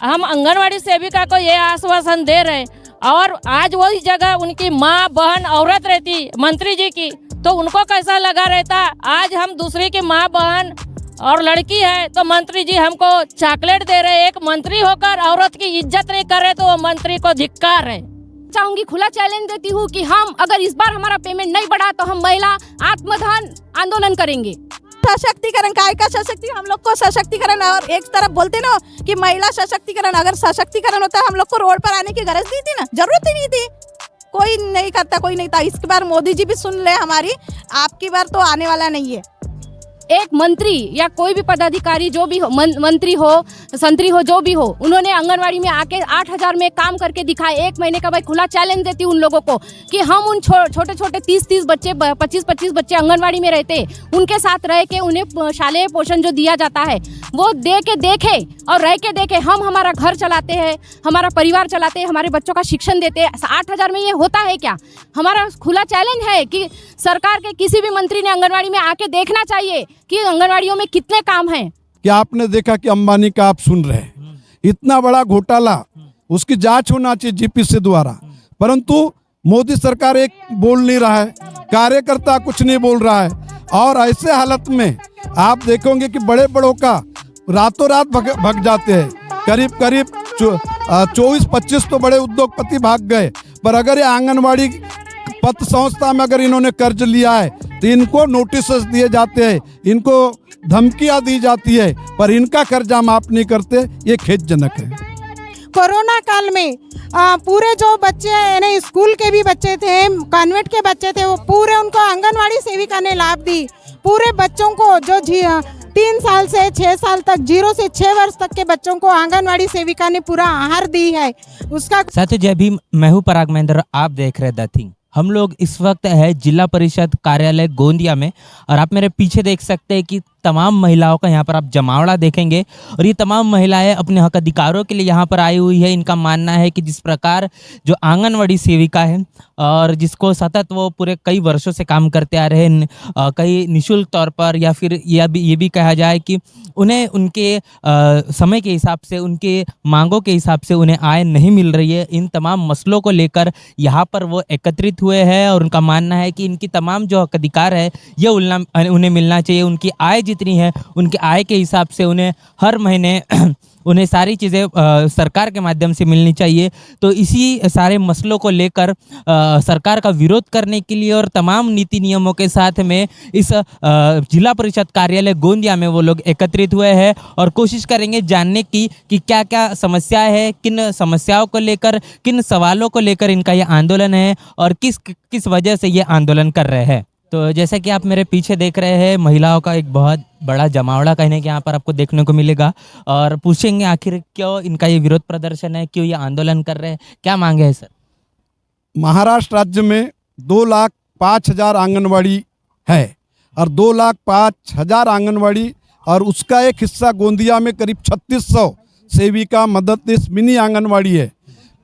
हम आंगनवाड़ी सेविका को ये आश्वासन दे रहे, और आज वही जगह उनकी माँ बहन औरत रहती मंत्री जी की, तो उनको कैसा लगा रहता। आज हम दूसरे की माँ बहन और लड़की है तो मंत्री जी हमको चॉकलेट दे रहे। एक मंत्री होकर औरत की इज्जत नहीं कर रहे तो वो मंत्री को धिक्कार है। चाहूंगी, खुला चैलेंज देती हूँ कि हम अगर इस बार हमारा पेमेंट नहीं बढ़ा तो हम महिला आत्मदान आंदोलन करेंगे। सशक्तिकरण, काय का सशक्तिकरण, हम लोग को सशक्तिकरण। और एक तरफ बोलते ना कि महिला सशक्तिकरण, अगर सशक्तिकरण होता हम लोग को रोड पर आने की गरज नहीं थी ना, जरूरत ही नहीं थी। कोई नहीं करता, कोई नहीं था। इस बार मोदी जी भी सुन ले हमारी, आपकी बार तो आने वाला नहीं है। एक मंत्री या कोई भी पदाधिकारी जो भी हो, मंत्री हो, संतरी हो, जो भी हो, उन्होंने आंगनवाड़ी में आके 8,000 में काम करके दिखाए। 1 महीने का भाई खुला चैलेंज देती हूँ उन लोगों को कि हम उन छोटे छोटे 30 बच्चे, 25 बच्चे आंगनवाड़ी में रहते, उनके साथ रह के उन्हें शालेय पोषण जो दिया जाता है वो दे के देखे और रह के देखे। हम हमारा घर चलाते हैं, हमारा परिवार चलाते हैं, हमारे बच्चों का शिक्षण देते हैं। 8,000 में ये होता है क्या? हमारा खुला चैलेंज है कि सरकार के किसी भी मंत्री ने आंगनवाड़ी में आके देखना चाहिए कि आंगनवाड़ियों में कितने काम हैं। क्या आपने देखा कि अंबानी का आप सुन रहे हैं, इतना बड़ा घोटाला, उसकी जांच होना चाहिए जीपीसी द्वारा, परंतु मोदी सरकार एक बोल नहीं रहा है, कार्यकर्ता कुछ नहीं बोल रहा है। और ऐसे हालत में आप देखोगे कि बड़े बड़ों का रातों रात भग जाते हैं। करीब 24-25 तो बड़े उद्योगपति भाग गए। पर अगर ये आंगनवाड़ी पत संस्था में अगर इन्होंने कर्ज लिया है तो इनको नोटिस दिए जाते हैं, इनको धमकियां दी जाती है, पर इनका कर्जा माफ नहीं करते। ये खेदजनक है। कोरोना काल में पूरे जो बच्चे यानी स्कूल के भी बच्चे थे, कॉन्वेंट के बच्चे थे, वो पूरे उनको आंगनवाड़ी सेविका ने लाभ दी। पूरे बच्चों को जो 3 साल से 6 साल तक, 0 से 6 वर्ष तक के बच्चों को आंगनवाड़ी सेविका ने पूरा आहार दी है। उसका साथियों, जय भीम। मैं हूं पराग महेंद्र, आप देख रहे द थिंग। हम लोग इस वक्त है जिला परिषद कार्यालय गोंदिया में, और आप मेरे पीछे देख सकते हैं कि तमाम महिलाओं का यहाँ पर आप जमावड़ा देखेंगे, और ये तमाम महिलाएं अपने हक अधिकारों के लिए यहाँ पर आई हुई है। इनका मानना है कि जिस प्रकार जो आंगनवाड़ी सेविका है और जिसको सतत वो पूरे कई वर्षों से काम करते आ रहे हैं, कई निःशुल्क तौर पर, या फिर ये भी कहा जाए कि उन्हें उनके समय के हिसाब से, उनके मांगों के हिसाब से उन्हें आय नहीं मिल रही है। इन तमाम मसलों को लेकर यहाँ पर वो एकत्रित हुए हैं, और उनका मानना है कि इनकी तमाम जो हक अधिकार है ये उन्हें मिलना चाहिए। उनकी आय जितनी है, उनके आय के हिसाब से उन्हें हर महीने उन्हें सारी चीज़ें सरकार के माध्यम से मिलनी चाहिए। तो इसी सारे मसलों को लेकर सरकार का विरोध करने के लिए और तमाम नीति नियमों के साथ में इस जिला परिषद कार्यालय गोंदिया में वो लोग एकत्रित हुए हैं, और कोशिश करेंगे जानने की कि क्या क्या समस्या है, किन समस्याओं को लेकर, किन सवालों को लेकर इनका ये आंदोलन है, और किस वजह से ये आंदोलन कर रहे हैं। तो जैसा कि आप मेरे पीछे देख रहे हैं, महिलाओं का एक बहुत बड़ा जमावड़ा कहने के यहाँ पर आपको देखने को मिलेगा, और पूछेंगे आखिर क्यों इनका ये विरोध प्रदर्शन है, क्यों ये आंदोलन कर रहे हैं, क्या मांगे है सर? महाराष्ट्र राज्य में 2,05,000 आंगनवाड़ी है, और 2,05,000 आंगनवाड़ी, और उसका एक हिस्सा गोंदिया में करीब 3600 सेविका मददनीश मिनी आंगनवाड़ी है।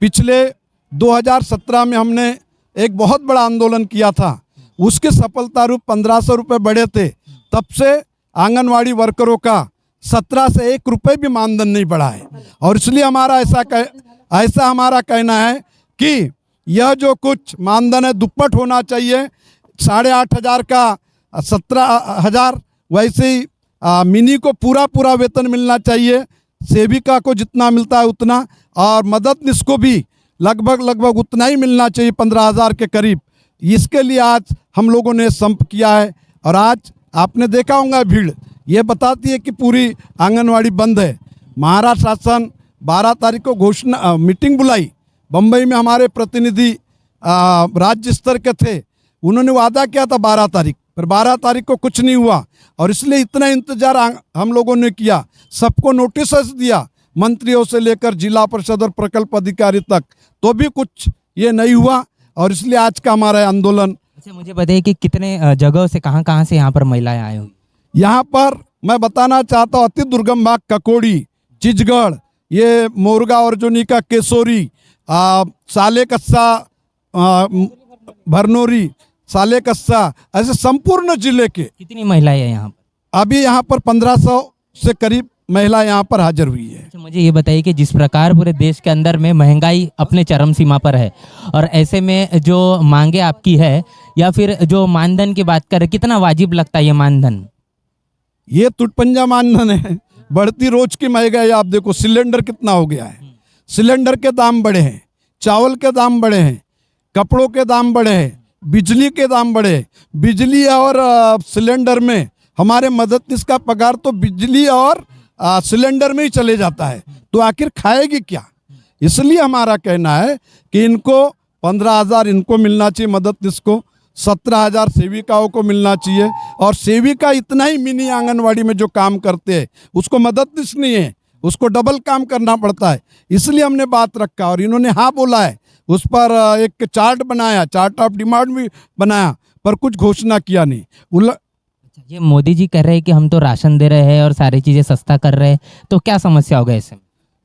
पिछले 2017 में हमने एक बहुत बड़ा आंदोलन किया था, उसके सफलता रूप 1500 रुपये बढ़े थे। तब से आंगनवाड़ी वर्करों का 17 से 1 रुपये भी मानधन नहीं बढ़ा है, और इसलिए हमारा ऐसा हमारा कहना है कि यह जो कुछ मानधन है दुप्पट होना चाहिए। 8,500 का 17,000, वैसे ही मिनी को पूरा वेतन मिलना चाहिए, सेविका को जितना मिलता है उतना, और मददनीश को भी लगभग उतना ही मिलना चाहिए, 15,000 के करीब। इसके लिए आज हम लोगों ने संप किया है, और आज आपने देखा होगा भीड़ ये बताती है कि पूरी आंगनवाड़ी बंद है। महाराष्ट्र शासन 12 तारीख को मीटिंग बुलाई, बम्बई में हमारे प्रतिनिधि राज्य स्तर के थे, उन्होंने वादा किया था 12 तारीख, पर 12 तारीख को कुछ नहीं हुआ, और इसलिए इतना इंतजार हम लोगों ने किया। सबको नोटिस दिया, मंत्रियों से लेकर जिला परिषद और प्रकल्प अधिकारी तक, तो भी कुछ ये नहीं हुआ, और इसलिए आज का हमारा आंदोलन। अच्छा, मुझे बताइए कि कितने जगहों से, कहाँ से यहाँ पर महिलाएं आई हुई? यहाँ पर मैं बताना चाहता हूँ, अति दुर्गम भाग ककोड़ी, चिचगढ़, ये मोरगा अर्जुनी का केसोरी, सालेकस्सा, भरनोरी, सालेकस्सा, ऐसे संपूर्ण जिले के। कितनी महिलाएं हैं यहाँ पर? अभी यहाँ पर 1500 से करीब महिला यहाँ पर हाजिर हुई है। अच्छा, मुझे ये बताइए कि जिस प्रकार पूरे देश के अंदर में महंगाई अपने चरम सीमा पर है और ऐसे में जो मांगे आपकी है या फिर जो मानधन की बात करें, कितना वाजिब लगता है ये मानधन? ये टुटपंजा मानधन है। बढ़ती रोज की महंगाई आप देखो, सिलेंडर कितना हो गया है, सिलेंडर के दाम बढ़े हैं, चावल के दाम बढ़े हैं, कपड़ों के दाम बढ़े हैं, बिजली के दाम बढ़े हैं। बिजली और सिलेंडर में हमारे मददनीश का पगार तो बिजली और सिलेंडर में ही चले जाता है, तो आखिर खाएगी क्या? इसलिए हमारा कहना है कि इनको 15,000 इनको मिलना चाहिए मददनीश को, 17,000 सेविकाओं को मिलना चाहिए। और सेविका इतना ही मिनी आंगनवाड़ी में जो काम करते हैं उसको मददनीश नहीं है, उसको डबल काम करना पड़ता है। इसलिए हमने बात रखा और इन्होंने हाँ बोला है, उस पर एक चार्ट बनाया, चार्ट ऑफ डिमांड भी बनाया, पर कुछ घोषणा किया नहीं। ये मोदी जी कह रहे हैं कि हम तो राशन दे रहे हैं और सारी चीज़ें सस्ता कर रहे हैं, तो क्या समस्या होगा ऐसे में?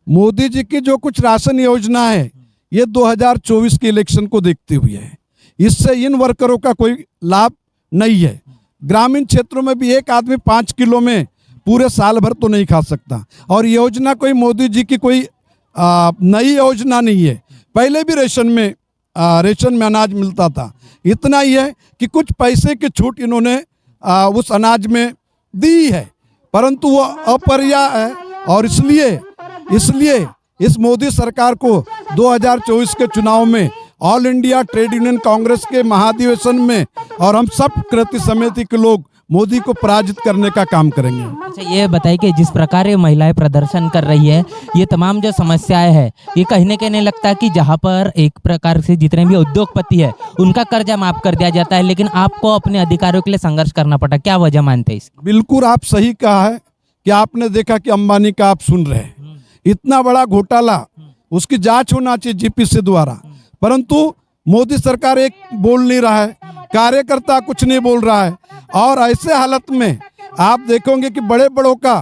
मोदी जी की जो कुछ राशन योजना है ये 2024 के इलेक्शन को देखते हुए है, इससे इन वर्करों का कोई लाभ नहीं है। ग्रामीण क्षेत्रों में भी एक आदमी 5 किलो में पूरे साल भर तो नहीं खा सकता। और योजना कोई मोदी जी की कोई नई योजना नहीं है, पहले भी रेशन में अनाज मिलता था। इतना ही है कि कुछ पैसे की छूट इन्होंने उस अनाज में दी है, परंतु वो अपर्याप्त है। और इसलिए इस मोदी सरकार को 2024 के चुनाव में all India trade union Congress के महाधिवेशन में और हम सब कृति समिति के लोग मोदी को पराजित करने का काम करेंगे। अच्छा, ये बताइए कि जिस प्रकार ये महिलाएं प्रदर्शन कर रही है, ये तमाम जो समस्याएं हैं, ये कहीं ना कहीं नहीं लगता कि जहां पर एक प्रकार से जितने भी उद्योगपति है उनका कर्जा माफ कर दिया जाता है, लेकिन आपको अपने अधिकारों के लिए संघर्ष करना पड़ा, क्या वजह मानते हैं इसकी? बिल्कुल आप सही कहा है कि आपने देखा कि अंबानी का आप सुन रहे हैं, इतना बड़ा घोटाला, उसकी जांच होना चाहिए जीपीसी द्वारा, परंतु मोदी सरकार एक बोल नहीं रहा है, कार्यकर्ता कुछ नहीं बोल रहा है। और ऐसे हालत में आप देखोगे कि बड़े बड़ों का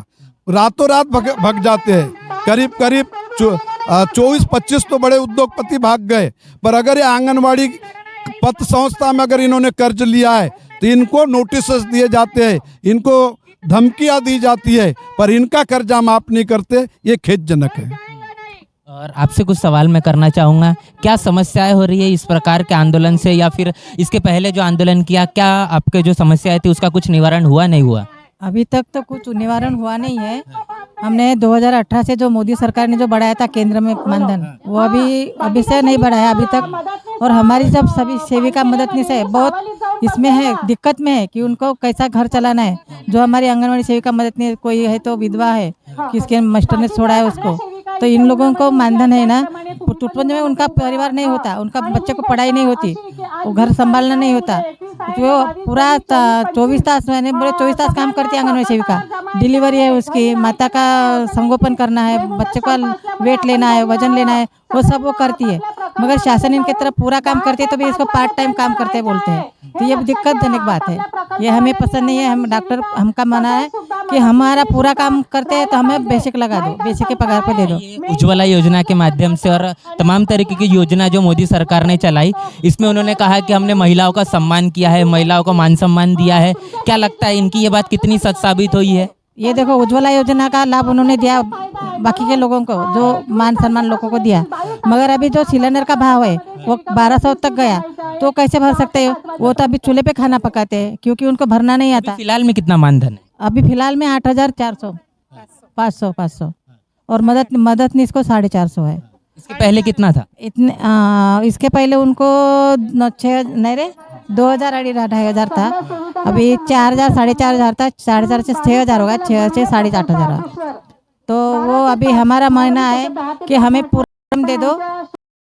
रातों रात भाग जाते हैं। करीब 24-25 तो बड़े उद्योगपति भाग गए, पर अगर ये आंगनवाड़ी पत संस्था में अगर इन्होंने कर्ज लिया है तो इनको नोटिस दिए जाते हैं, इनको धमकियां दी जाती है, पर इनका कर्जा माफ नहीं करते, ये खेदजनक है। और आपसे कुछ सवाल मैं करना चाहूँगा, क्या समस्याएं हो रही है इस प्रकार के आंदोलन से, या फिर इसके पहले जो आंदोलन किया, क्या आपके जो समस्याएं थी उसका कुछ निवारण हुआ नहीं हुआ? अभी तक तो कुछ निवारण हुआ नहीं है। हमने 2018 से जो मोदी सरकार ने जो बढ़ाया था केंद्र में मानधन, वो अभी से नहीं बढ़ाया अभी तक। और हमारी जब सभी सेविका मददनीश है, बहुत इसमें है, दिक्कत में है कि उनको कैसा घर चलाना है। जो हमारी आंगनवाड़ी सेविका मददनीश कोई है तो विधवा है, किसके मास्टर ने छोड़ा है उसको, तो इन लोगों को मानधन है ना, टुटपंज में उनका परिवार नहीं होता, उनका बच्चे को पढ़ाई नहीं होती, वो घर संभालना नहीं होता, तो पूरा 24 तास, मैंने बोले 24 तास काम करती है आंगनवाड़ी सेविका। डिलीवरी है उसकी, माता का संगोपन करना है, बच्चे का वेट लेना है, वजन लेना है, वो सब वो करती है। मगर शासन इनके तरफ पूरा काम करती है तो भी इसको पार्ट टाइम काम करते बोलते हैं, तो ये दिक्कतजनक बात है, ये हमें पसंद नहीं है। हम डॉक्टर, हमका माना है कि हमारा पूरा काम करते हैं तो हमें बेसिक लगा दो, बेसिक के पगार पे दे दो। उज्ज्वला योजना के माध्यम से और तमाम तरीके की योजना जो मोदी सरकार ने चलाई, इसमें उन्होंने कहा कि हमने महिलाओं का सम्मान किया है, महिलाओं को मान सम्मान दिया है, क्या लगता है इनकी ये बात कितनी सच साबित हुई है? ये देखो, उज्ज्वला योजना का लाभ उन्होंने दिया बाकी के लोगों को, जो मान सम्मान लोगों को दिया, मगर अभी जो सिलेंडर का भाव है वो 1200 तक गया, तो कैसे भर सकते हो? वो तो अभी चूल्हे पे खाना पकाते हैं क्योंकि उनको भरना नहीं आता। फिलहाल में कितना मानधन है? अभी फिलहाल में 8,400, 500 और मददनीश को 450 है। इसके पहले कितना था? इतने इसके पहले उनको 2,000 था, अभी 4,000 4,500 था, 4,500 से 6,000 होगा, 6 से 8,500। तो वो अभी हमारा मानना है कि हमें पूरा दे दो,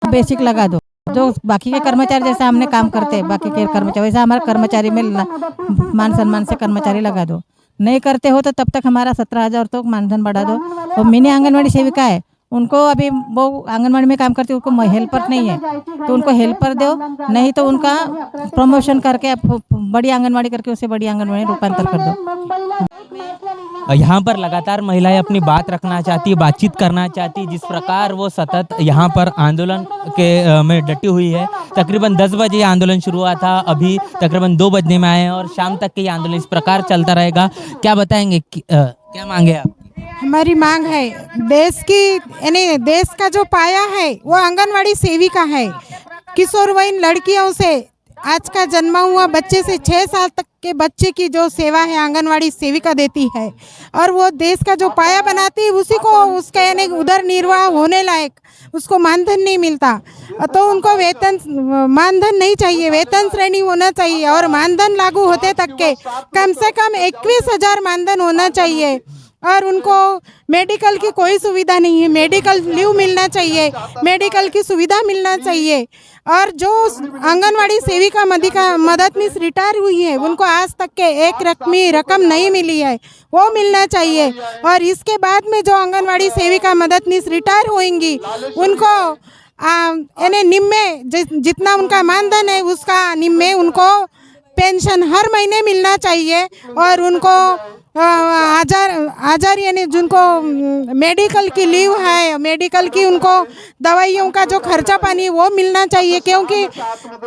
बेसिक लगा दो, जो बाकी के कर्मचारी जैसा हमने काम करते हैं बाकी के कर्मचारी वैसा हमारे कर्मचारी में मान सम्मान से कर्मचारी लगा दो। नहीं करते हो तो तब तक हमारा 17,000 तो मानधन बढ़ा दो। और मिनी आंगनवाड़ी सेविका है, उनको अभी वो आंगनवाड़ी में काम करती है, उनको हेल्पर नहीं है तो उनको हेल्पर दो, नहीं तो उनका प्रमोशन करके बड़ी आंगनवाड़ी करके उसे बड़ी आंगनवाड़ी रूपांतर कर दो। यहाँ पर लगातार महिलाएं अपनी बात रखना चाहती, बातचीत करना चाहती, जिस प्रकार वो सतत यहाँ पर आंदोलन के में डटी हुई है। तकरीबन 10 बजे आंदोलन शुरू हुआ था, अभी तकरीबन 2 बजने में आए हैं और शाम तक के ये आंदोलन इस प्रकार चलता रहेगा। क्या बताएंगे, क्या मांगे आप? हमारी मांग है देश की, यानी देश का जो पाया है वो आंगनवाड़ी सेविका है। किशोरवयीन लड़कियों से आज का जन्मा हुआ बच्चे से 6 साल तक के बच्चे की जो सेवा है आंगनवाड़ी सेविका देती है, और वो देश का जो पाया बनाती है उसी को उसका यानी उधर निर्वाह होने लायक उसको मानधन नहीं मिलता, तो उनको वेतन मानधन नहीं चाहिए, वेतन श्रेणी होना चाहिए, और मानधन लागू होते तक के कम से कम 21,000 मानधन होना चाहिए। और उनको मेडिकल की कोई सुविधा नहीं है, मेडिकल लीव मिलना चाहिए, मेडिकल की सुविधा मिलना चाहिए। और जो आंगनवाड़ी सेविका मददनीश रिटायर हुई है उनको आज तक के एक रकम नहीं मिली है, वो मिलना चाहिए। और इसके बाद में जो आंगनवाड़ी सेविका मददनीश रिटायर होंगी उनको यानी निम्मे जितना उनका मानधन है उसका निम्मे उनको पेंशन हर महीने मिलना चाहिए। और उनको आजार यानी जिनको मेडिकल की लीव है, मेडिकल की उनको दवाइयों का जो खर्चा पानी वो मिलना चाहिए, क्योंकि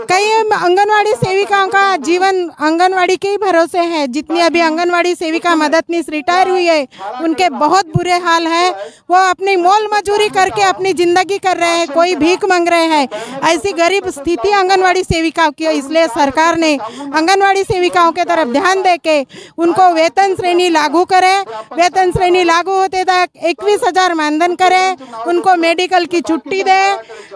कई आंगनवाड़ी सेविकाओं का जीवन आंगनवाड़ी के ही भरोसे है। जितनी अभी आंगनवाड़ी सेविका मददनीश रिटायर हुई है उनके बहुत बुरे हाल है, वो अपनी मोल मजूरी करके अपनी ज़िंदगी कर रहे हैं, कोई भीख मांग रहे हैं। ऐसी गरीब स्थिति आंगनवाड़ी सेविकाओं की, इसलिए सरकार ने आंगनवाड़ी सेविकाओं के तरफ ध्यान दे के उनको वेतन श्रेणी लागू करें, वेतन श्रेणी लागू होते तक 21,000 मानधन करें, उनको मेडिकल की छुट्टी दे,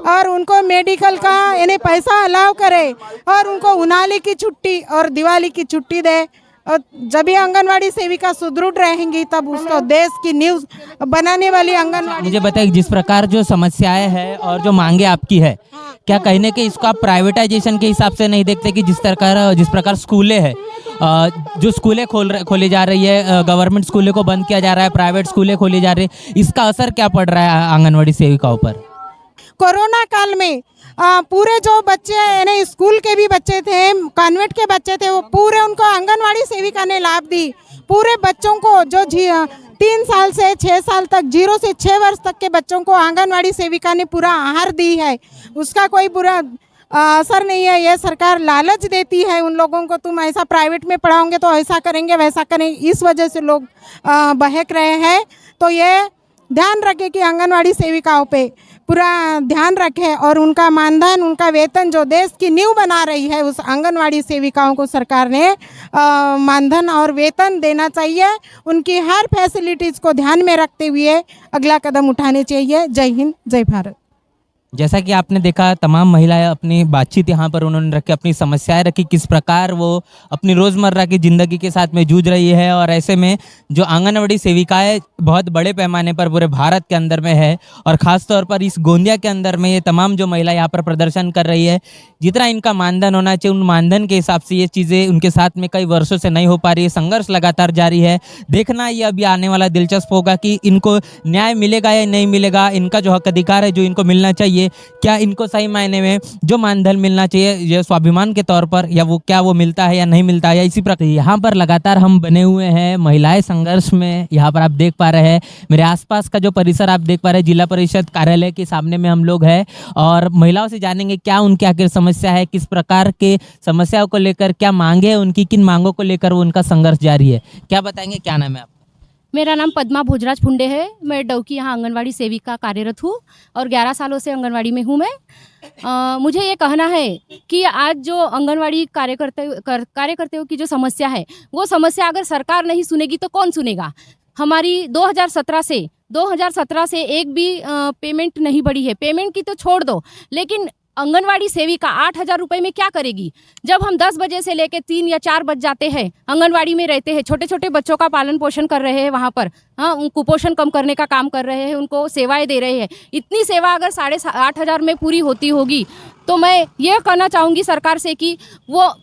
और उनको मेडिकल का यानी पैसा अलाउ करे, और उनको उनाली की छुट्टी और दिवाली की छुट्टी दे। और जब भी आंगनवाड़ी सेविका सुदृढ़ रहेंगी तब उसको देश की न्यूज़ बनाने वाली आंगनवाड़ी। मुझे बताइए, जिस प्रकार जो समस्याएं हैं और जो मांगे आपकी है, क्या कहने के इसको आप प्राइवेटाइजेशन के हिसाब से नहीं देखते कि जिस प्रकार स्कूलें हैं, जो स्कूलें खोली जा रही है, गवर्नमेंट स्कूलों को बंद किया जा रहा है, प्राइवेट स्कूलें खोली जा रही है, इसका असर क्या पड़ रहा है आंगनवाड़ी सेविकाओं पर? कोरोना काल में पूरे जो बच्चे यानी स्कूल के भी बच्चे थे, कॉन्वेंट के बच्चे थे, वो पूरे उनको आंगनवाड़ी सेविका ने लाभ दी। पूरे बच्चों को जो 3 साल से 6 साल तक, 0 से 6 वर्ष तक के बच्चों को आंगनवाड़ी सेविका ने पूरा आहार दी है, उसका कोई बुरा असर नहीं है। ये सरकार लालच देती है उन लोगों को, तुम ऐसा प्राइवेट में पढ़ाओगे तो ऐसा करेंगे वैसा करेंगे, इस वजह से लोग बहक रहे हैं। तो ये ध्यान रखें कि आंगनवाड़ी सेविकाओं पे पूरा ध्यान रखें, और उनका मानधन, उनका वेतन जो देश की नींव बना रही है उस आंगनवाड़ी सेविकाओं को सरकार ने मानधन और वेतन देना चाहिए। उनकी हर फैसिलिटीज़ को ध्यान में रखते हुए अगला कदम उठाने चाहिए। जय हिंद, जय भारत। जैसा कि आपने देखा, तमाम महिलाएं अपनी बातचीत यहाँ पर उन्होंने रखी, अपनी समस्याएं रखी, किस प्रकार वो अपनी रोज़मर्रा की ज़िंदगी के साथ में जूझ रही है। और ऐसे में जो आंगनवाड़ी सेविकाएं बहुत बड़े पैमाने पर पूरे भारत के अंदर में है, और ख़ास तौर पर इस गोंदिया के अंदर में ये तमाम जो महिला यहाँ पर प्रदर्शन कर रही है, जितना इनका मानधन होना चाहिए उन मानधन के हिसाब से ये चीज़ें उनके साथ में कई वर्षों से नहीं हो पा रही है। संघर्ष लगातार जारी है। देखना ये अभी आने वाला दिलचस्प होगा कि इनको न्याय मिलेगा या नहीं मिलेगा, इनका जो हक अधिकार है जो इनको मिलना चाहिए, क्या इनको सही मायने में जो मानधन मिलना चाहिए ये स्वाभिमान के तौर पर, या वो क्या वो मिलता है या नहीं मिलता है, या इसी प्रकार यहाँ पर लगातार हम बने हुए हैं महिलाएं संघर्ष में। यहाँ पर आप देख पा रहे हैं मेरे आसपास का जो परिसर आप देख पा रहे हैं, जिला परिषद कार्यालय के सामने में हम लोग हैं, और महिलाओं से जानेंगे क्या उनकी आखिर समस्या है, किस प्रकार के समस्याओं को लेकर क्या मांगे है उनकी, किन मांगों को लेकर वो उनका संघर्ष जारी है। क्या बताएंगे, क्या नाम है आप? मेरा नाम पद्मा भोजराज फुंडे है। मैं डौकी यहाँ आंगनवाड़ी सेविका कार्यरत हूँ और 11 सालों से आंगनवाड़ी में हूँ मैं। मुझे ये कहना है कि आज जो आंगनवाड़ी कार्यकर्ताओं की जो समस्या है, वो समस्या अगर सरकार नहीं सुनेगी तो कौन सुनेगा। हमारी 2017 से एक भी पेमेंट नहीं बढ़ी है। पेमेंट की तो छोड़ दो, लेकिन आंगनवाड़ी सेविका 8,000 रुपये में क्या करेगी? जब हम 10 बजे से लेकर 3 या 4 बज जाते हैं, आंगनवाड़ी में रहते हैं, छोटे छोटे बच्चों का पालन पोषण कर रहे हैं वहाँ पर, हाँ, कुपोषण कम करने का काम कर रहे हैं, उनको सेवाएं दे रहे हैं। इतनी सेवा अगर 8,500 में पूरी होती होगी तो मैं ये कहना चाहूँगी सरकार से कि वो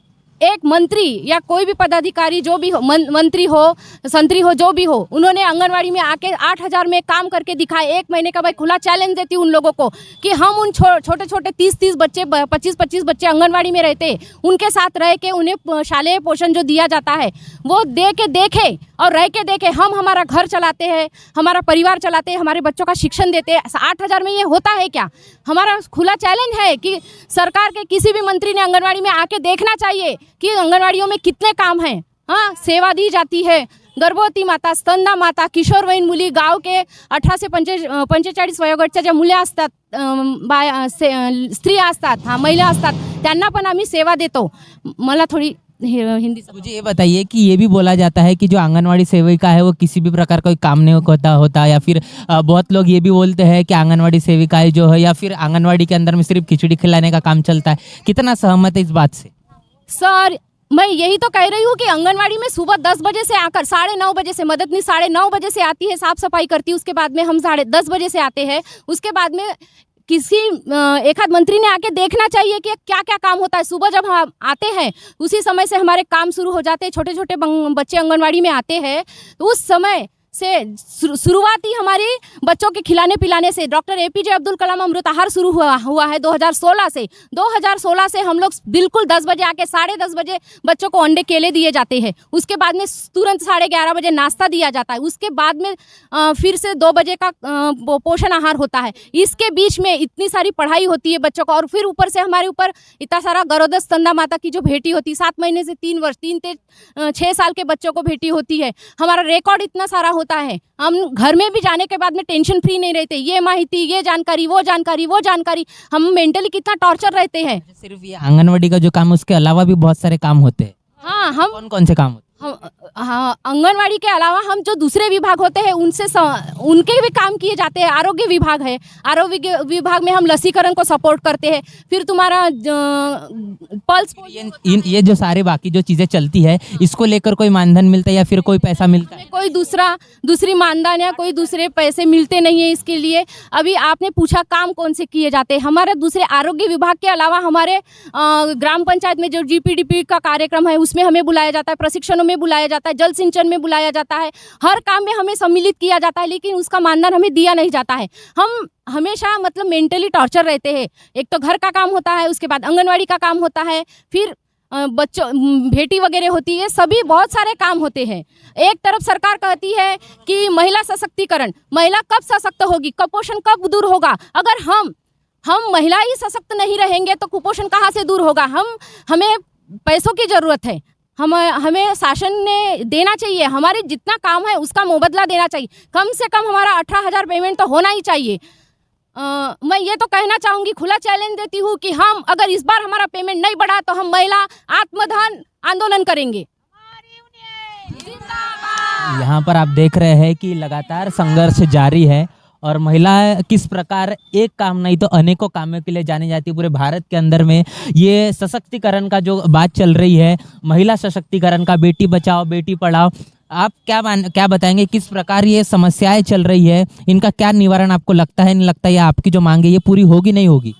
एक मंत्री या कोई भी पदाधिकारी जो भी हो, मंत्री हो, संतरी हो, जो भी हो, उन्होंने आंगनवाड़ी में आके 8,000 में काम करके दिखाए। 1 महीने का भाई खुला चैलेंज देती उन लोगों को कि हम उन छोटे छोटे 30 बच्चे, 25 बच्चे आंगनवाड़ी में रहते, उनके साथ रह के उन्हें शालेय पोषण जो दिया जाता है वो दे के देखे और रह के देखे। हम हमारा घर चलाते हैं, हमारा परिवार चलाते हैं, हमारे बच्चों का शिक्षण देते हैं। 8,000 में ये होता है क्या? हमारा खुला चैलेंज है कि सरकार के किसी भी मंत्री ने आंगनवाड़ी में आके देखना चाहिए कि आंगनवाड़ियों में कितने काम हैं। हाँ सेवा दी जाती है। गर्भवती माता, स्तनदा माता, किशोरवयीन मुली, गाव के 18 से 45 वयोगटच्या ज्या मुली असतात, स्त्रिया असतात, हाँ महिला असतात, त्यांना पण आम्ही सेवा देतो। मला थोड़ी हिंदी मुझे ये बताइए कि ये भी बोला जाता है कि जो आंगनवाड़ी सेविका है वो किसी भी प्रकार का कोई काम नहीं होता या फिर बहुत लोग ये भी बोलते हैं कि आंगनवाड़ी सेविकाएं जो है या फिर आंगनवाड़ी के अंदर में सिर्फ खिचड़ी खिलाने का काम चलता है। कितना सहमत है इस बात से? सर मैं यही तो कह रही हूँ कि आंगनवाड़ी में सुबह 10 बजे से आकर 9:30 बजे से मददनीश 9:30 बजे से आती है, साफ सफाई करती है। उसके बाद में हम 10:30 बजे से आते हैं। उसके बाद में किसी एक आध मंत्री ने आके देखना चाहिए कि क्या क्या काम होता है। सुबह जब हम आते हैं उसी समय से हमारे काम शुरू हो जाते हैं। छोटे छोटे बच्चे आंगनवाड़ी में आते हैं तो उस समय से शुरुआती हमारी बच्चों के खिलाने पिलाने से डॉक्टर APJ अब्दुल कलाम अमृत आहार शुरू हुआ है 2016 से। 2016 से हम लोग बिल्कुल 10 बजे आके 10:30 बजे बच्चों को अंडे केले दिए जाते हैं। उसके बाद में तुरंत 11:30 बजे नाश्ता दिया जाता है। उसके बाद में फिर से 2 बजे का पोषण आहार होता है। इसके बीच में इतनी सारी पढ़ाई होती है बच्चों को, और फिर ऊपर से हमारे ऊपर इतना सारा गरोदर स्तनदा माता की जो भेटी होती है 7 महीने से 3 वर्ष 3 से 6 साल के बच्चों को भेटी होती है। हमारा रिकॉर्ड इतना सारा होता है। हम घर में भी जाने के बाद में टेंशन फ्री नहीं रहते। ये माहिती, ये जानकारी, वो जानकारी, हम मेंटली कितना टॉर्चर रहते हैं। सिर्फ ये आंगनवाड़ी का जो काम है उसके अलावा भी बहुत सारे काम होते हैं। हाँ हम कौन कौन से काम होते हैं? हाँ आंगनवाड़ी के अलावा हम जो दूसरे विभाग होते हैं उनके भी काम किए जाते हैं। आरोग्य विभाग है, आरोग्य विभाग में हम लसीकरण को सपोर्ट करते हैं। फिर तुम्हारा पल्स ये जो सारे बाकी जो चीज़ें चलती है इसको लेकर कोई मानधन मिलता है या फिर कोई पैसा मिलता है? कोई दूसरी मानधन या कोई दूसरे पैसे मिलते नहीं है इसके लिए। अभी आपने पूछा काम कौन से किए जाते हैं। हमारे दूसरे आरोग्य विभाग के अलावा हमारे ग्राम पंचायत में जो GPDP का कार्यक्रम है उसमें हमें बुलाया जाता है, प्रशिक्षणों में बुलाया जाता है, जल सिंचन में बुलाया जाता है, हर काम में हमें सम्मिलित किया जाता है, लेकिन उसका मानधन हमें दिया नहीं जाता है। हम हमेशा मतलब मेंटली टॉर्चर रहते हैं। एक तो घर का काम होता है, उसके बाद आंगनवाड़ी का काम होता है, फिर बच्चों भेटी वगैरह होती है, सभी बहुत सारे काम होते हैं। एक तरफ सरकार कहती है कि महिला सशक्तिकरण, महिला कब सशक्त होगी, कुपोषण कब दूर होगा। अगर हम महिला ही सशक्त नहीं रहेंगे तो कुपोषण कहाँ से दूर होगा। हमें पैसों की ज़रूरत है। हमें शासन ने देना चाहिए, हमारे जितना काम है उसका मुबदला देना चाहिए। कम से कम हमारा 18,000 पेमेंट तो होना ही चाहिए। मैं ये तो कहना चाहूँगी, खुला चैलेंज देती हूँ कि हम अगर इस बार हमारा पेमेंट नहीं बढ़ा तो हम महिला आत्मदान आंदोलन करेंगे। यहाँ पर आप देख रहे हैं कि लगातार संघर्ष जारी है और महिला किस प्रकार एक काम नहीं तो अनेकों कामों के लिए जानी जाती है। पूरे भारत के अंदर में ये सशक्तिकरण का जो बात चल रही है, महिला सशक्तिकरण का, बेटी बचाओ बेटी पढ़ाओ, आप क्या बताएंगे किस प्रकार ये समस्याएं चल रही है, इनका क्या निवारण आपको लगता है, नहीं लगता है, या आपकी जो मांग है ये पूरी होगी नहीं होगी?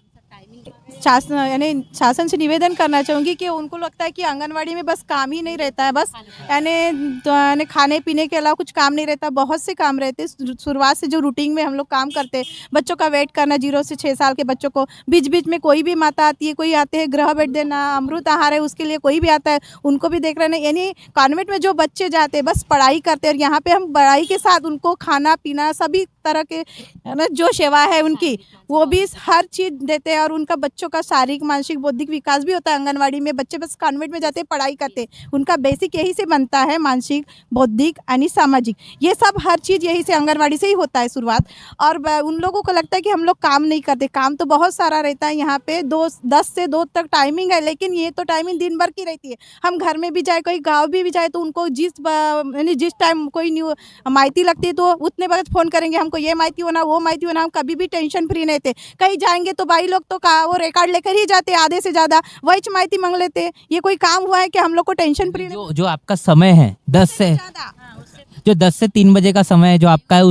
शासन से निवेदन करना चाहूँगी कि उनको लगता है कि आंगनवाड़ी में बस काम ही नहीं रहता है, बस यानी खाने पीने के अलावा कुछ काम नहीं रहता। बहुत से काम रहते हैं। शुरुआत से जो रूटीन में हम लोग काम करते हैं, बच्चों का वेट करना, 0 से 6 साल के बच्चों को, बीच बीच में कोई भी माता आती है, कोई आते हैं ग्रह बेट देना, अमृत आहार है उसके लिए कोई भी आता है, उनको भी देख रहे हैं। यानी कॉन्वेंट में जो बच्चे जाते हैं बस पढ़ाई करते हैं, और यहाँ पे हम पढ़ाई के साथ उनको खाना पीना सभी तरह के जो सेवा है उनकी वो भी हर चीज़ देते हैं, और उनका बच्चों का शारीरिक मानसिक बौद्धिक विकास भी होता है। आंगनवाड़ी में बच्चे बस कॉन्वेंट में जाते हैं, पढ़ाई करते हैं, उनका बेसिक यही से बनता है, मानसिक बौद्धिक यानी सामाजिक, ये सब हर चीज़ यही से आंगनवाड़ी से ही होता है शुरुआत। और उन लोगों को लगता है कि हम लोग काम नहीं करते। काम तो बहुत सारा रहता है। यहाँ पे 10 से 2 तक टाइमिंग है, लेकिन ये तो टाइमिंग दिन भर की रहती है। हम घर में भी जाए, कोई गाँव भी जाए, तो उनको जिस टाइम कोई न्यू माहिती लगती है तो उतने वक्त फ़ोन करेंगे, हमको ये माहिती होना, वो माहिती होना। हम कभी भी टेंशन फ्री नहीं थे। कहीं जाएंगे तो भाई लोग तो वो रिकॉर्ड लेकर ही जाते, आधे से ज़्यादा वही माहिती मांग लेते। ये कोई काम हुआ है कि हम लोग को टेंशन फ्री? जो आपका समय है 10 से 3 बजे का समय है जो आपका है,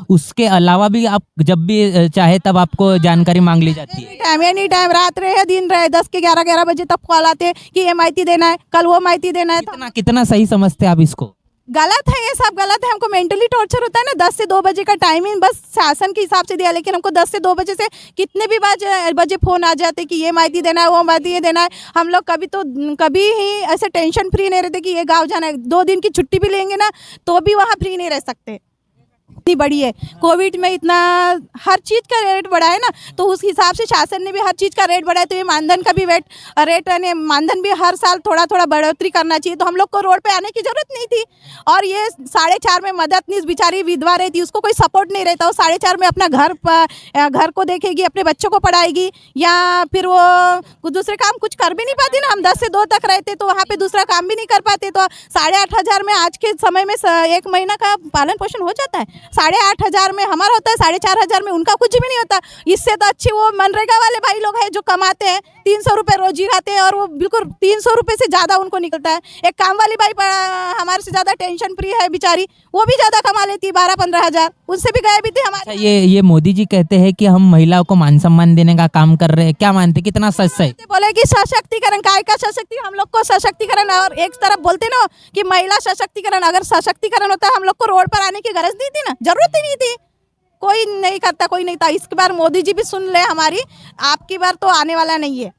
उसके अलावा भी आप जब भी चाहे तब आपको जानकारी मांग ली जाती है? एनी टाइम, रात रहे दिन रहे, 10 के 11 बजे तक कॉल आते हैं कि ये माहिती देना है, कल वो माहिती देना है। कितना सही समझते हैं आप इसको? गलत है, ये सब गलत है। हमको मेंटली टॉर्चर होता है ना। 10 से 2 बजे का टाइमिंग बस शासन के हिसाब से दिया, लेकिन हमको 10 से 2 बजे से कितने भी बजे फ़ोन आ जाते कि ये माहिती देना है, वो माहिती देना है। हम लोग कभी ही ऐसे टेंशन फ्री नहीं रहते कि ये गाँव जाना है। 2 दिन की छुट्टी भी लेंगे ना तो भी वहाँ फ्री नहीं रह सकते। इतनी बड़ी है। कोविड में इतना हर चीज़ का रेट बढ़ा है ना, तो उस हिसाब से शासन ने भी हर चीज़ का रेट बढ़ाया, तो ये मानधन का भी रेट यानी मानधन भी हर साल थोड़ा थोड़ा बढ़ोतरी करना चाहिए। तो हम लोग को रोड पे आने की जरूरत नहीं थी। और ये 4.5 में मददनीश बेचारी विधवा रहती, उसको कोई सपोर्ट नहीं रहता। वो 4.5 में अपना घर को देखेगी, अपने बच्चों को पढ़ाएगी, या फिर वो दूसरे काम कुछ कर भी नहीं पाती ना। हम 10 से 2 तक रहते तो वहाँ पे दूसरा काम भी नहीं कर पाते। तो 8,500 में आज के समय में 1 महीना का पालन पोषण हो जाता है। 8,500 में हमारा होता है, 4,500 में उनका कुछ भी नहीं होता। इससे तो अच्छी वो मनरेगा वाले भाई लोग हैं जो कमाते हैं 300 रुपये रोजी खाते हैं, और वो बिल्कुल 300 रुपये से ज़्यादा उनको निकलता है। एक काम वाली भाई हमारे से ज़्यादा टेंशन फ्री है बेचारी, वो भी ज़्यादा कमा लेती है, 12-15 हज़ार, उनसे भी गए भी थे हमारे। ये मोदी जी कहते हैं कि हम महिलाओं को मान सम्मान देने का काम कर रहे हैं, क्या मानते, कितना सच है? बोले कि सशक्तिकरण, काय का सशक्तिकरण, हम लोग को सशक्तिकरण। और एक तरफ बोलते ना कि महिला सशक्तिकरण, अगर सशक्तिकरण होता हम लोग को रोड पर आने की गरज नहीं थी ना, जरूरत ही नहीं थी। कोई नहीं करता, कोई नहीं था। इस बार मोदी जी भी सुन ले हमारी, आपकी बार तो आने वाला नहीं है।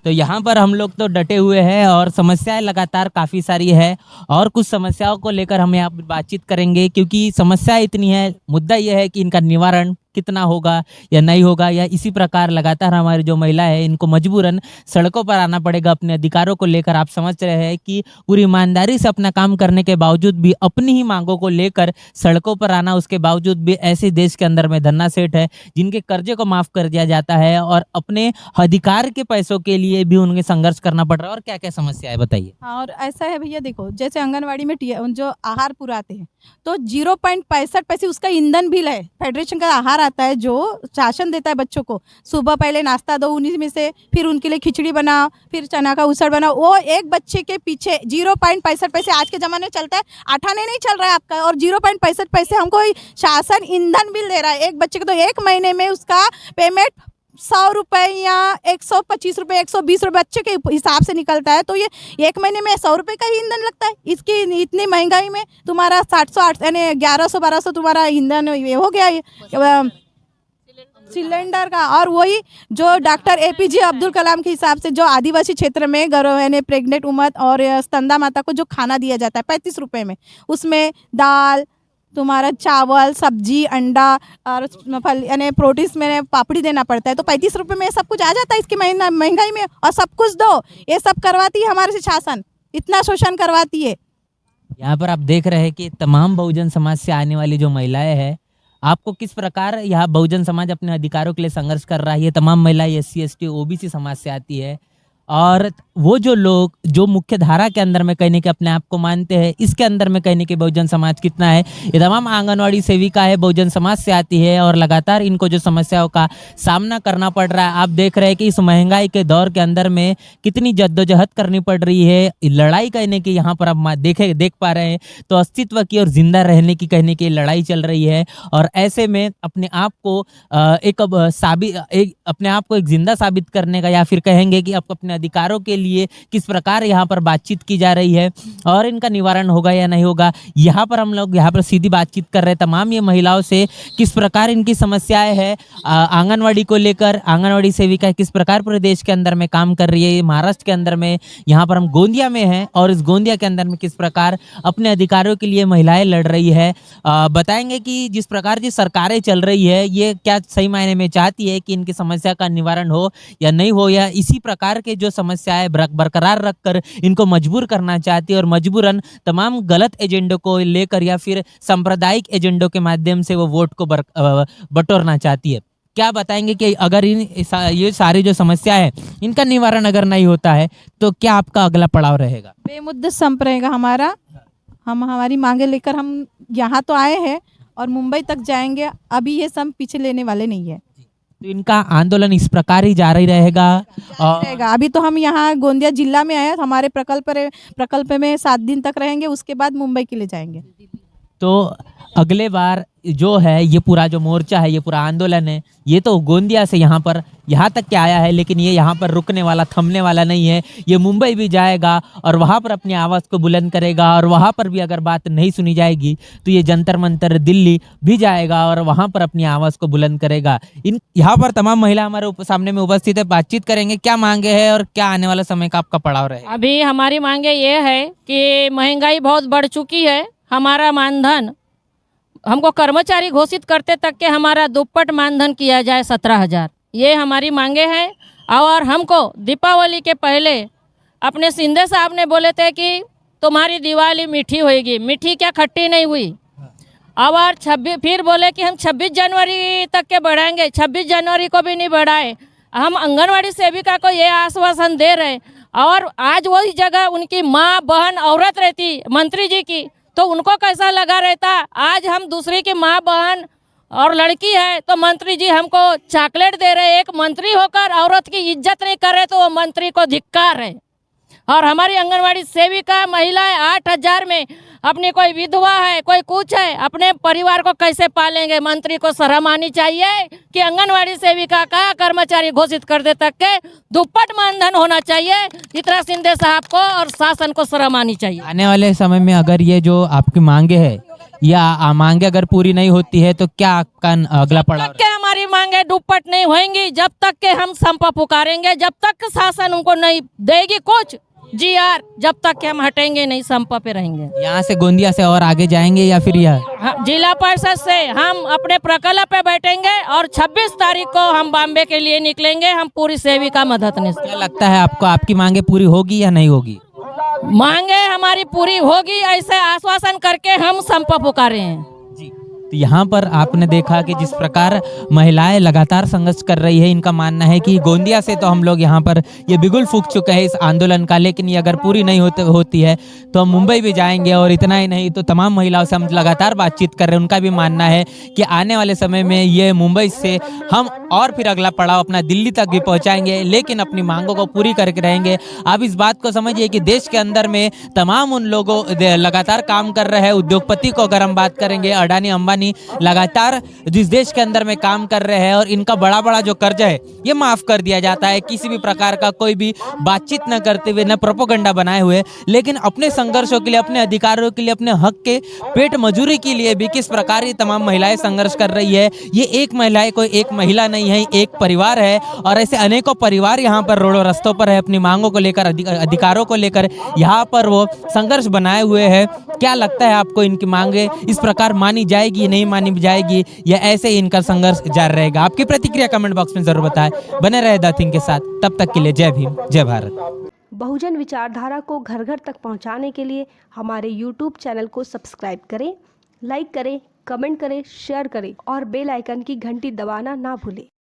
तो यहाँ पर हम लोग तो डटे हुए हैं और समस्याएं लगातार काफ़ी सारी है, और कुछ समस्याओं को लेकर हम यहाँ पर बातचीत करेंगे, क्योंकि समस्या इतनी है। मुद्दा यह है कि इनका निवारण कितना होगा या नहीं होगा, या इसी प्रकार लगातार हमारी जो महिला है इनको मजबूरन सड़कों पर आना पड़ेगा अपने अधिकारों को लेकर। आप समझ रहे हैं कि पूरी ईमानदारी से अपना काम करने के बावजूद भी अपनी ही मांगों को लेकर सड़कों पर आना, उसके बावजूद भी ऐसे देश के अंदर में धन्ना सेठ है जिनके कर्जे को माफ़ कर दिया जाता है और अपने अधिकार के पैसों के लिए भी उन्हें संघर्ष करना पड़ रहा है। और क्या क्या समस्या है बताइए। हाँ, और ऐसा है भैया, देखो जैसे आंगनवाड़ी में जो आहार पुराते हैं तो 0.65 पैसे उसका ईंधन बिल है। फेडरेशन का आहार आता है जो शासन देता है बच्चों को, सुबह पहले नाश्ता दो, उन्हीं में से फिर उनके लिए खिचड़ी बनाओ, फिर चना का उसड़ बनाओ। वो एक बच्चे के पीछे 0.65 पैसे आज के ज़माने में चलता है, 8 आने नहीं चल रहा है आपका, और 0.65 पैसे हमको शासन ईंधन बिल दे रहा है एक बच्चे को। तो एक महीने में उसका पेमेंट 100 रुपये या 125 रुपये, 120 रुपये बच्चे के हिसाब से निकलता है। तो ये एक महीने में 100 रुपये का ही ईंधन लगता है। इसकी इतनी महंगाई में तुम्हारा 700 यानी 1100-1200 तुम्हारा ईंधन ये हो गया सिलेंडर का। और वही जो डॉक्टर APJ अब्दुल कलाम के हिसाब से जो आदिवासी क्षेत्र में यानी प्रेग्नेंट उमत और स्तनदा माता को जो खाना दिया जाता है 35 रुपये में, उसमें दाल, तुम्हारा चावल, सब्जी, अंडा और फल यानी प्रोटीन में पापड़ी देना पड़ता है। तो 35 रुपये में सब कुछ आ जाता है इसकी महंगाई में। और सब कुछ दो, ये सब करवाती है हमारे से शासन, इतना शोषण करवाती है। यहाँ पर आप देख रहे हैं कि तमाम बहुजन समाज से आने वाली जो महिलाएं हैं, आपको किस प्रकार यहाँ बहुजन समाज अपने अधिकारों के लिए संघर्ष कर रहा है। ये तमाम महिलाएं SC ST OBC समाज से आती है, और वो जो लोग जो मुख्य धारा के अंदर में कहने के अपने आप को मानते हैं, इसके अंदर में कहने के बहुजन समाज कितना है। ये तमाम आंगनवाड़ी सेविका है, बहुजन समाज से आती है, और लगातार इनको जो समस्याओं का सामना करना पड़ रहा है। आप देख रहे हैं कि इस महंगाई के दौर के अंदर में कितनी जद्दोजहद करनी पड़ रही है। लड़ाई कहने की यहाँ पर आप देख पा रहे हैं, तो अस्तित्व की और जिंदा रहने की कहने की लड़ाई चल रही है। और ऐसे में अपने आप को अपने आप को एक जिंदा साबित करने का, या फिर कहेंगे कि आप अपने अधिकारों के लिए किस प्रकार यहाँ पर बातचीत की जा रही है और इनका निवारण होगा या नहीं होगा। यहाँ पर हम लोग यहाँ पर सीधी बातचीत कर रहे हैं तमाम ये महिलाओं से, किस प्रकार इनकी समस्याएं हैं आंगनवाड़ी को लेकर। आंगनवाड़ी सेविका किस प्रकार पूरे देश के अंदर में काम कर रही है। महाराष्ट्र के अंदर में, यहाँ पर हम गोंदिया में हैं, और इस गोंदिया के अंदर में किस प्रकार अपने अधिकारों के लिए महिलाएं लड़ रही है। बताएंगे कि जिस प्रकार की सरकारें चल रही है, ये क्या सही मायने में चाहती है कि इनकी समस्या का निवारण हो या नहीं हो, या इसी प्रकार के जो समस्याएं बरकरार रखकर इनको मजबूर करना चाहती है, और मजबूरन तमाम गलत एजेंडों को लेकर या फिर सांप्रदायिक एजेंडों के माध्यम से वो वोट को बटोरना चाहती है। क्या बताएंगे कि अगर ये सारी जो समस्या है इनका निवारण अगर नहीं होता है तो क्या आपका अगला पड़ाव रहेगा? बेमुद्दत संप रहेगा हमारा। हम हमारी मांगे लेकर हम यहाँ तो आए हैं और मुंबई तक जाएंगे। अभी ये सब पीछे लेने वाले नहीं है। तो इनका आंदोलन इस प्रकार ही जारी रहेगा। अभी तो हम यहाँ गोंदिया जिला में आए, हमारे प्रकल्प में 7 दिन तक रहेंगे, उसके बाद मुंबई के लिए जाएंगे। तो अगले बार जो है ये पूरा जो मोर्चा है, ये पूरा आंदोलन है, ये तो गोंदिया से यहाँ तक के आया है, लेकिन ये यहाँ पर रुकने वाला, थमने वाला नहीं है। ये मुंबई भी जाएगा और वहाँ पर अपनी आवाज़ को बुलंद करेगा, और वहाँ पर भी अगर बात नहीं सुनी जाएगी तो ये जंतर मंतर दिल्ली भी जाएगा और वहाँ पर अपनी आवाज़ को बुलंद करेगा। यहाँ पर तमाम महिला हमारे सामने में उपस्थित है, बातचीत करेंगे क्या मांगे है और क्या आने वाला समय का आपका पड़ाव रहेगा। अभी हमारी मांगे ये है कि महंगाई बहुत बढ़ चुकी है, हमारा मानधन हमको कर्मचारी घोषित करते तक के हमारा दुप्पट मानधन किया जाए 17,000, ये हमारी मांगे हैं। और हमको दीपावली के पहले अपने शिंदे साहब ने बोले थे कि तुम्हारी दिवाली मीठी होएगी, मीठी क्या खट्टी नहीं हुई। और 26 फिर बोले कि हम 26 जनवरी तक के बढ़ाएंगे, 26 जनवरी को भी नहीं बढ़ाए। हम आंगनवाड़ी सेविका को ये आश्वासन दे रहे, और आज वही जगह उनकी माँ बहन औरत रहती मंत्री जी की, तो उनको कैसा लगा रहता। आज हम दूसरी की माँ बहन और लड़की है तो मंत्री जी हमको चॉकलेट दे रहे। एक मंत्री होकर औरत की इज्जत नहीं कर रहे तो वो मंत्री को धिक्कार है। और हमारी आंगनवाड़ी सेविका महिलाएं 8,000 में अपनी कोई विधवा है, कोई कुछ है, अपने परिवार को कैसे पालेंगे। मंत्री को शर्म आनी चाहिए कि आंगनवाड़ी सेविका का कर्मचारी घोषित कर दे तक के दुप्पट मानधन होना चाहिए। इतना शिंदे साहब को और शासन को शर्म आनी चाहिए। आने वाले समय में अगर ये जो आपकी मांगे है या मांगे अगर पूरी नहीं होती है तो क्या आपका अगला पड़ाव? जब तक के हमारी मांगे दुप्पट नहीं होंगी, जब तक के हम संपा पुकारेंगे, जब तक शासन उनको नहीं देगी कुछ जीआर, जब तक के हम हटेंगे नहीं, संपा पे रहेंगे। यहाँ से गोंदिया से और आगे जाएंगे या फिर यह जिला परिषद से हम अपने प्रकल्प पे बैठेंगे और 26 तारीख को हम बॉम्बे के लिए निकलेंगे। हम पूरी सेविका मदद। क्या लगता है आपको, आपकी मांगे पूरी होगी या नहीं होगी? मांगे हमारी पूरी होगी, ऐसे आश्वासन करके हम संपा पुकारे हैं। तो यहाँ पर आपने देखा कि जिस प्रकार महिलाएं लगातार संघर्ष कर रही है, इनका मानना है कि गोंदिया से तो हम लोग यहाँ पर ये बिगुल फूंक चुके हैं इस आंदोलन का, लेकिन ये अगर पूरी नहीं होती है तो हम मुंबई भी जाएंगे। और इतना ही नहीं तो तमाम महिलाओं से हम लगातार बातचीत कर रहे हैं, उनका भी मानना है कि आने वाले समय में ये मुंबई से हम और फिर अगला पड़ाव अपना दिल्ली तक भी पहुँचाएंगे, लेकिन अपनी मांगों को पूरी करके रहेंगे। आप इस बात को समझिए कि देश के अंदर में तमाम उन लोगों लगातार काम कर रहे हैं। उद्योगपति को अगर हम बात करेंगे, अडानी अंबानी लगातार जिस देश के अंदर में काम कर रहे हैं, और इनका बड़ा बड़ा जो कर्जा है ये माफ कर दिया जाता है, किसी भी प्रकार का कोई भी बातचीत न करते हुए, न प्रोपोगंडा बनाए हुए, लेकिन अपने संघर्षों के लिए, अपने अधिकारों के लिए, अपने हक के पेट मजूरी के लिए भी किस प्रकार ये तमाम महिलाएं संघर्ष कर रही है। ये एक महिला कोई एक महिला नहीं है, एक परिवार है, और ऐसे अनेकों परिवार यहाँ पर रोडों रस्तों पर है, अपनी मांगों को लेकर, अधिकारों को लेकर यहाँ पर वो संघर्ष बनाए हुए हैं। क्या लगता है आपको, इनकी मांगे इस प्रकार मानी जाएगी, नहीं मानी जाएगी, या ऐसे ही इनका संघर्ष जारी रहेगा? आपकी प्रतिक्रिया कमेंट बॉक्स में जरूर बताएं। बने रहे द थिंग के साथ, तब तक के लिए जय भीम, जय भारत। बहुजन विचारधारा को घर घर तक पहुंचाने के लिए हमारे YouTube चैनल को सब्सक्राइब करें, लाइक करें, कमेंट करें, शेयर करें और बेल आइकन की घंटी दबाना ना भूलें।